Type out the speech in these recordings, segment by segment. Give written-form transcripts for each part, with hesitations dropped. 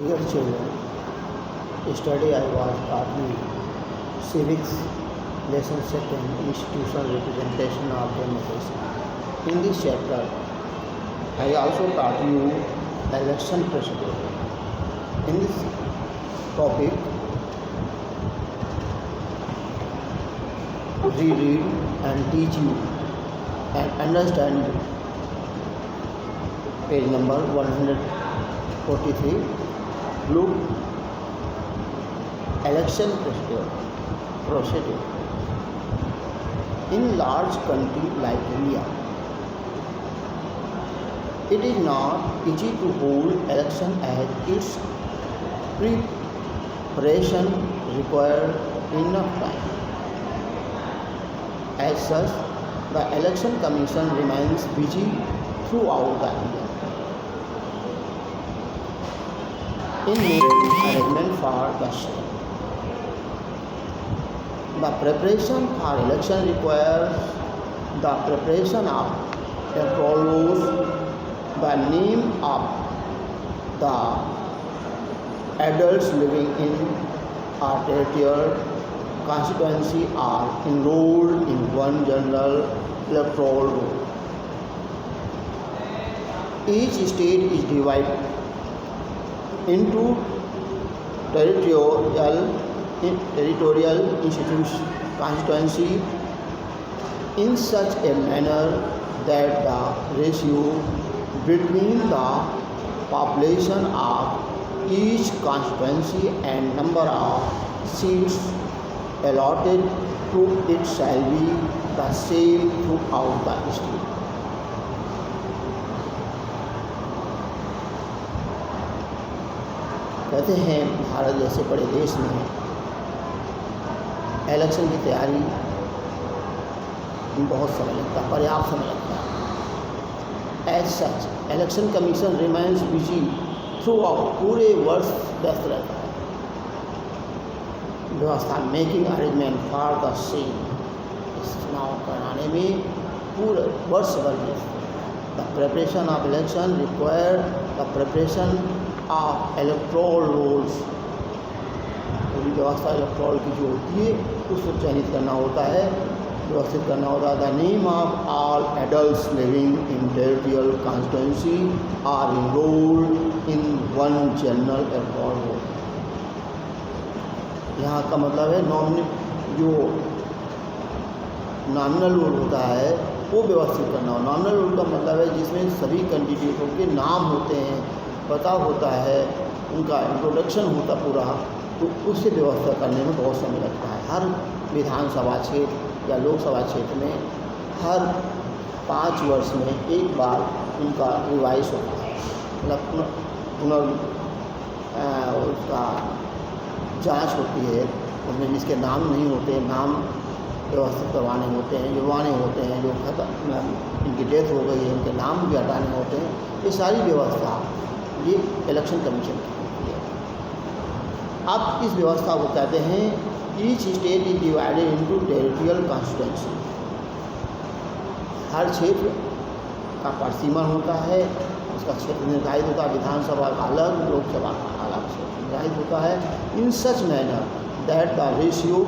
Dear children, yesterday I was taught you civics lesson second institutional representation of democracy. In this chapter, I also taught you election procedure. In this topic, read and teach you and understand page number 143. Look, election procedure. In large country like India, it is not easy to hold election as its preparation requires enough time. As such, the Election Commission remains busy throughout the year in making arrangement for the same. The preparation for election requires the preparation of electoral laws. The name of the adults living in a territorial constituency are enrolled in one general electoral roll. Each state is divided into territorial constituency in such a manner that the ratio between the population of each constituency and number of seats allotted to it shall be the same throughout the state. कहते हैं भारत जैसे बड़े देश में election की तैयारी बहुत समय लगता है, पर्याप्त समय लगता है. As such election commission remains busy throughout, पूरे वर्ष व्यस्त रहता है व्यवस्था making arrangement for the same, इस चुनाव कराने में पूरे वर्ष भर व्यस्त. The preparation of election require the preparation of electoral rolls. पूरी व्यवस्था इलेक्ट्रोल की जो होती है उसको चयनित करना होता है, व्यवस्थित करना होता है. The name of all adults living in territorial constituency are enrolled in one general electoral roll. यहाँ का मतलब है जो नॉमिनल रोल होता है वो व्यवस्थित करना हो. नॉमिनल रोल का मतलब है जिसमें सभी कैंडिडेटों के नाम होते हैं, पता होता है, उनका इंट्रोडक्शन होता पूरा, तो उससे व्यवस्था करने में बहुत समय लगता है. हर विधानसभा क्षेत्र या लोकसभा क्षेत्र में हर 5 वर्ष में एक बार उनका रिवाइज होता है, मतलब उसका जांच होती है. उसमें जिसके नाम नहीं होते, नाम व्यवस्थित करवाने होते हैं, जुड़वाने होते हैं, जो इनकी डेथ हो गई है उनके नाम भी हटाने होते हैं. ये सारी व्यवस्था ये इलेक्शन कमीशन की होती है. अब इस व्यवस्था को कहते हैं each state is divided into territorial constituency. हर क्षेत्र का परिसीमन होता है, उसका क्षेत्र निर्धारित होता है. विधानसभा का अलग, लोकसभा का अलग क्षेत्र निर्धारित होता है. In such manner that the ratio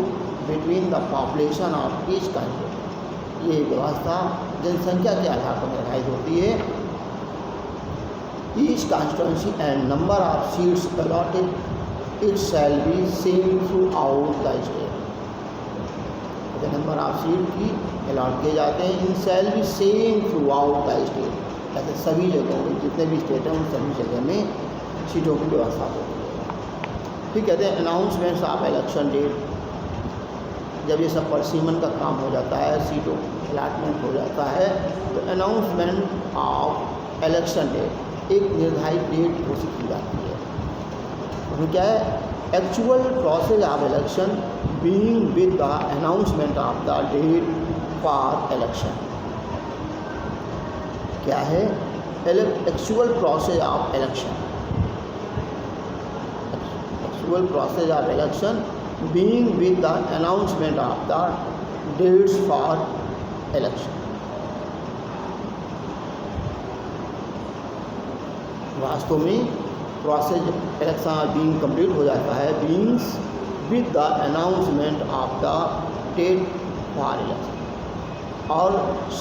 between the population of each country, ये व्यवस्था जनसंख्या के आधार पर निर्धारित होती है. Each constituency and number of seats allotted, it shall be same throughout the state. The number of seats की अलॉट किए जाते हैं. इन shall be same throughout the state. ऐसे सभी जगहों में जितने भी स्टेट हैं उन सभी जगह में सीटों की व्यवस्था होती है. फिर कहते हैं अनाउंसमेंट्स ऑफ इलेक्शन डेट. जब ये सब परिसीमन का काम हो जाता है, सीटों अलॉटमेंट हो जाता है, तो अनाउंसमेंट ऑफ इलेक्शन डेट, एक निर्धारित डेट घोषित की जाती है. उसमें क्या है, actual process of election being with the announcement of the date for election. क्या है, actual process of election. Actual process of election being with the announcement of the dates for election. वास्तव में प्रोसेस इलेक्शन बीइंग कंप्लीट हो जाता है beings with the announcement of the date for election. और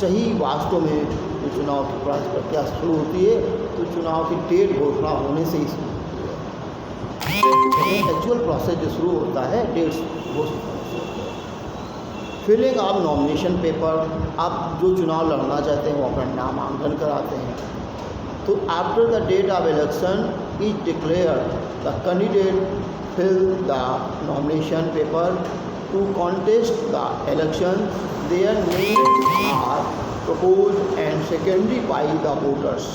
सही वास्तव में जो चुनाव की प्रक्रिया शुरू होती है तो चुनाव की डेट घोषणा होने से ही शुरू होती है। एक्चुअल प्रोसेस जो शुरू होता है डेट्स घोषणा से होता है। फिलिंग ऑफ नॉमिनेशन पेपर, आप जो चुनाव लड़ना चाहते हैं वो अपना नामांकन कराते हैं। तो after the date of election is declare the candidate fill the nomination paper to contest the election. Their names are proposed and seconded by the voters.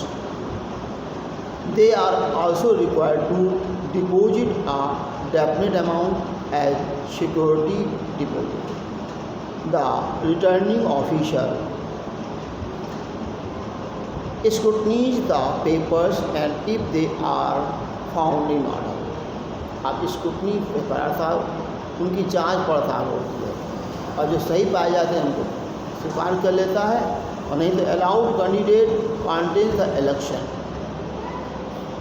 They are also required to deposit a definite amount as security deposit. The returning official scrutinize the papers and if they are found in order. आप scrutiny paper अर्थात उनकी जांच पड़ताल होती है और जो सही पाए जाते हैं उनको स्वीकार कर लेता है और नहीं तो allowed candidate contest the election.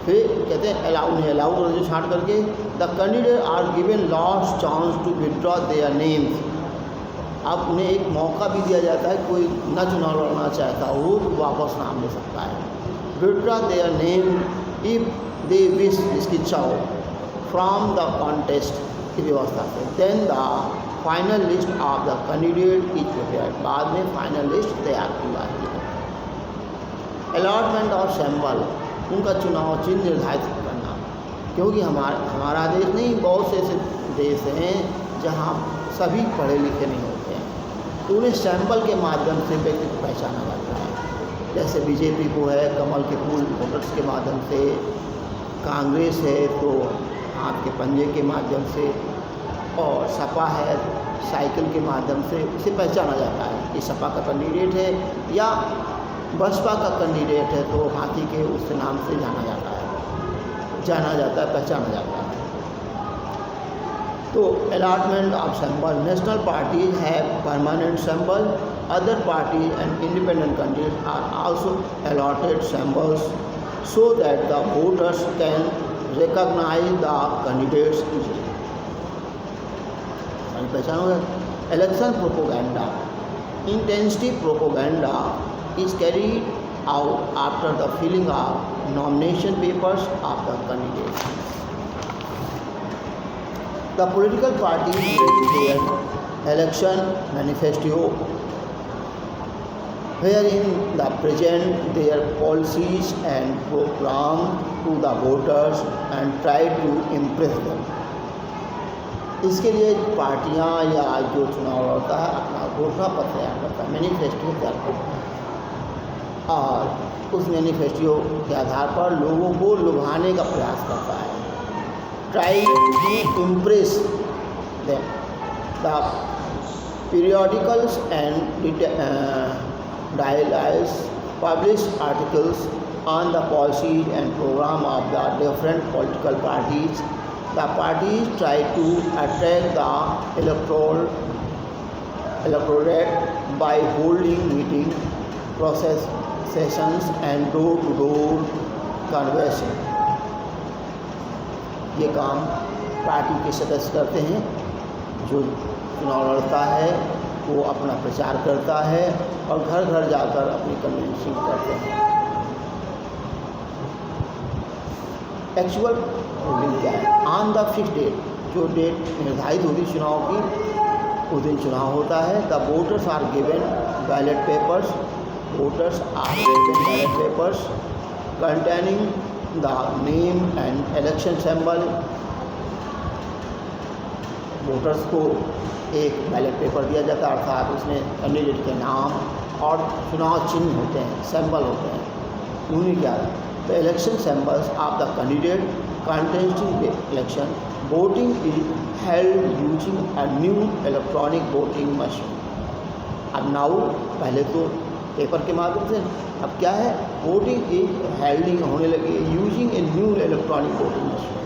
फिर कहते हैं अलाउड नहीं, अलाउड और जो छांट करके the candidate are given last chance to withdraw their names. अब उन्हें एक मौका भी दिया जाता है, कोई न चुनाव लड़ना चाहता वो वापस नाम ले सकता है। Withdraw their name if they wish, इसकी इच्छा हो, फ्रॉम द कॉन्टेस्ट की व्यवस्था से। Then the final list of the candidate is prepared, बाद में फाइनल लिस्ट तैयार की जाती है। अलॉटमेंट ऑफ सिंबल, उनका चुनाव चिन्ह निर्धारित करना, क्योंकि हमारा देश नहीं, बहुत से ऐसे देश हैं जहाँ सभी पढ़े लिखे नहीं होते हैं, तो उन्हें सिंबल के माध्यम से व्यक्ति को पहचाना जाता है। जैसे बीजेपी को है कमल के फूल वोटर्स के माध्यम से, कांग्रेस है तो हाथ के पंजे के माध्यम से, और सपा है साइकिल के माध्यम से इसे पहचाना जाता है कि सपा का कैंडिडेट है, या बसपा का कैंडिडेट है तो हाथी के उस नाम से जाना जाता है, पहचाना जाता है। तो allotment of symbol, national parties have permanent symbol, other parties and independent candidates are also allotted symbols so that the voters can recognize the candidates easily. पहचान हो गया। Election propaganda, intensive propaganda is carried out after the filling of nomination papers of the candidates. The political parties make their election manifesto wherein they present their policies and program to the voters and try to impress them. इसके लिए पार्टियां या जो चुनाव लड़ता है अपना घोषणा पत्र तैयार करता है, मैनिफेस्टो तैयार करता है, और उस मैनिफेस्टो के आधार पर लोगों को लुभाने का प्रयास करता है। Try to impress them. The periodicals and diaries publish articles on the policies and program of the different political parties. The parties try to attract the electorate by holding meeting, process sessions and door-to-door convention. ये काम party के सदस्य करते हैं। जो चुनाव लड़ता है वो अपना प्रचार करता है और घर घर जाकर अपनी कन्वेंसिंग करते हैं। एक्चुअल वोटिंग क्या है? ऑन द फिक्स डेट, जो डेट निर्धारित होती चुनाव की उस दिन चुनाव होता है। The voters are given ballot papers, voters are given ballot papers containing the name and election symbol. Voters को एक बैलेट पेपर दिया जाता है, अर्थात उसमें कैंडिडेट के नाम और चुनाव चिन्ह होते हैं, सिंबल होते हैं। उन्हें क्या है? The election symbols of the candidate contesting the election. Voting is held using a new electronic voting machine. अब नाउ पहले तो पेपर के माध्यम से, अब क्या है? वोटिंग इज हेल्डिंग होने लगी using a new electronic voting machine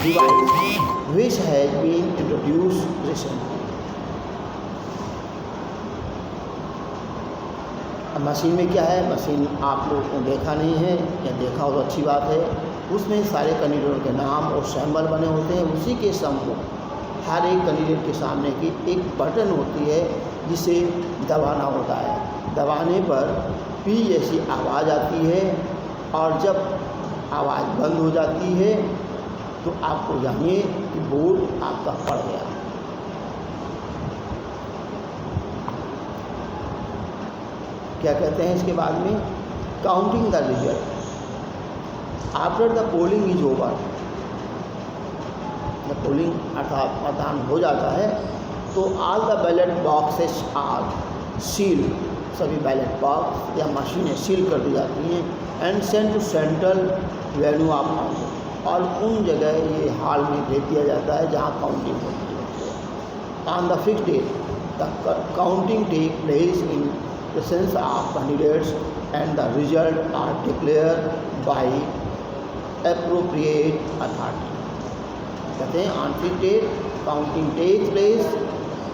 device which has been introduced recently. अब मशीन में क्या है? मशीन आप लोगों ने देखा नहीं है या देखा हो तो अच्छी बात है। उसमें सारे कैंडिडेटों के नाम और सिंबल बने होते हैं। उसी के समूह हर एक कैंडिडेट के सामने की एक बटन होती है जिसे दबाना होता है। दबाने पर पी जैसी आवाज़ आती है और जब आवाज़ बंद हो जाती है तो आपको जानिए कि वोट आपका पड़ गया। क्या कहते हैं इसके बाद में, counting the result after the polling is over. जब पोलिंग अर्थात मतदान हो जाता है तो all the ballot boxes are seal, सभी बैलेट बॉक्स या मशीनें सील कर दी जाती हैं and send to central venue of counting, और उन जगह ये हॉल में भेज दिया जाता है जहाँ काउंटिंग होती है। On the fixed date the counting take place in presence of candidates and the result are declare by appropriate authority. कहते हैं on fixed date counting take place,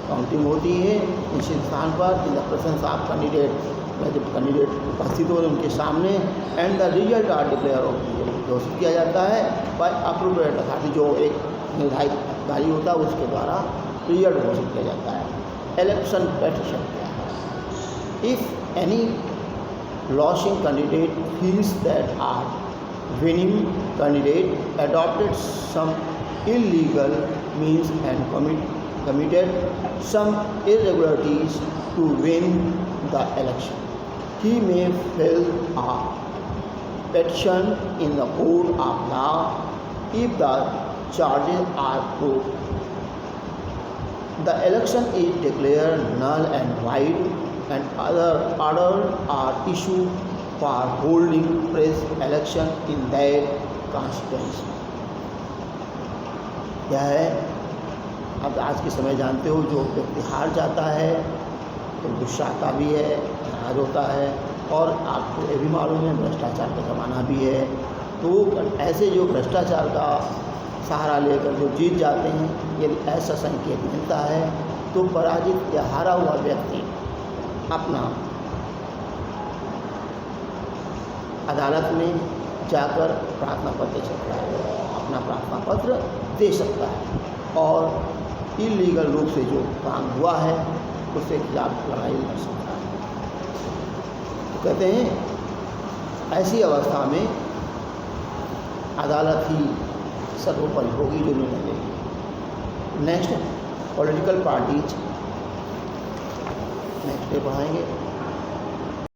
counting होती है इस स्थान पर in the presence of candidate, जब candidate उपस्थित हो उनके सामने, and the result are declare, घोषित किया जाता है बाय एप्रोप्रिएट अथॉरिटी, जो एक निर्धारित अधिकारी होता है उसके द्वारा रिजल्ट घोषित किया जाता है। इलेक्शन पेटिशन क्या है, if any losing candidate feels that our winning candidate adopted some illegal means and committed some irregularities to win the election, he may file a petition in the court of law if the charges are proved. The election is declared null and void and other orders are issued for holding fresh election in that constituency। क्या है, अब आज के समय जानते हो जो व्यक्ति हार जाता है तो गुस्सा आता भी है, नाराज होता है, और आपको ये भी मालूम है भ्रष्टाचार का ज़माना भी है। तो ऐसे जो भ्रष्टाचार का सहारा लेकर जो जीत जाते हैं, यदि ऐसा संकेत मिलता है तो पराजित या हारा हुआ व्यक्ति अपना अदालत में जाकर प्रार्थना पत्र दे सकता है, अपना प्रार्थना पत्र दे सकता है, और इलीगल रूप से जो काम हुआ है उसके खिलाफ लड़ाई लड़ सकता है। तो कहते हैं ऐसी अवस्था में अदालत ही सर्वोपरि होगी जो निर्णय लेगी। Next, political parties, next day पढ़ाएंगे।